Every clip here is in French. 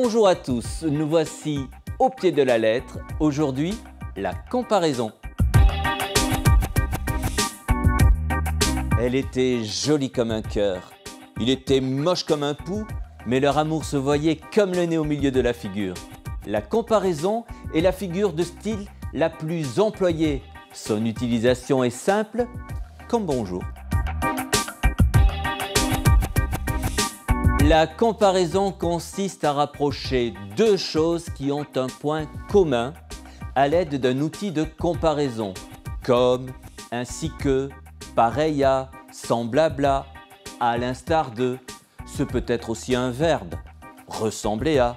Bonjour à tous, nous voici au pied de la lettre. Aujourd'hui, la comparaison. Elle était jolie comme un cœur. Il était moche comme un pou, mais leur amour se voyait comme le nez au milieu de la figure. La comparaison est la figure de style la plus employée. Son utilisation est simple, comme bonjour. La comparaison consiste à rapprocher deux choses qui ont un point commun à l'aide d'un outil de comparaison, comme, ainsi que, pareil à, semblable à l'instar de. Ce peut être aussi un verbe, ressembler à.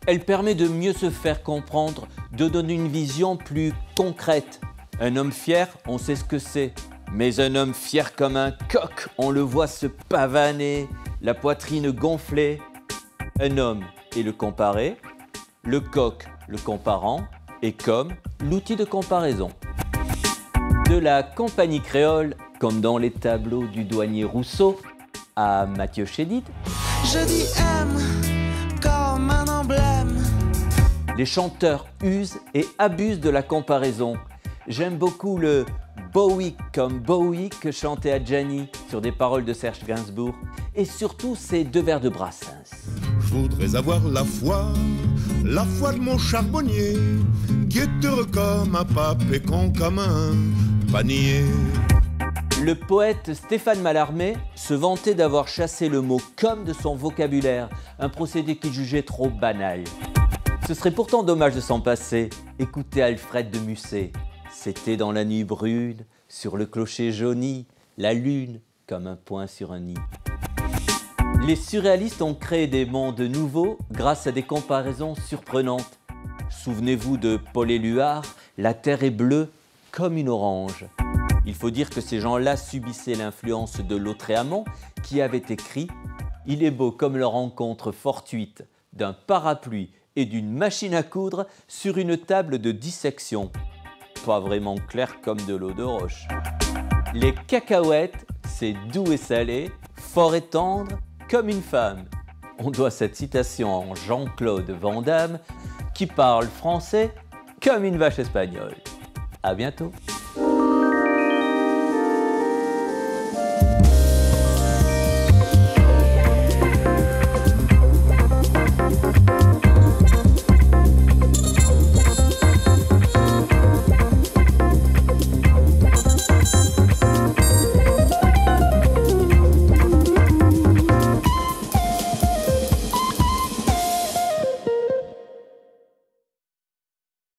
Elle permet de mieux se faire comprendre, de donner une vision plus concrète. Un homme fier, on sait ce que c'est, mais un homme fier comme un coq, on le voit se pavaner, la poitrine gonflée. Un homme est le comparé, le coq le comparant, et comme l'outil de comparaison. De la compagnie créole, comme dans les tableaux du douanier Rousseau, à Mathieu Chédid. Je dis M comme un emblème. Les chanteurs usent et abusent de la comparaison. J'aime beaucoup le Bowie comme Bowie que chantait Adjani sur des paroles de Serge Gainsbourg et surtout ces deux vers de Brassens. Je voudrais avoir la foi de mon charbonnier qui est heureux comme un pape et con comme un panier. Le poète Stéphane Mallarmé se vantait d'avoir chassé le mot « comme » de son vocabulaire, un procédé qu'il jugeait trop banal. Ce serait pourtant dommage de s'en passer. Écoutez Alfred de Musset. C'était dans la nuit brune, sur le clocher jauni, la lune comme un point sur un nid. Les surréalistes ont créé des mondes nouveaux grâce à des comparaisons surprenantes. Souvenez-vous de Paul Éluard, la terre est bleue comme une orange. Il faut dire que ces gens-là subissaient l'influence de Lautréamont qui avait écrit « Il est beau comme la rencontre fortuite d'un parapluie et d'une machine à coudre sur une table de dissection. » Pas vraiment clair comme de l'eau de roche. Les cacahuètes, c'est doux et salé, fort et tendre comme une femme. On doit cette citation à Jean-Claude Van Damme qui parle français comme une vache espagnole. À bientôt.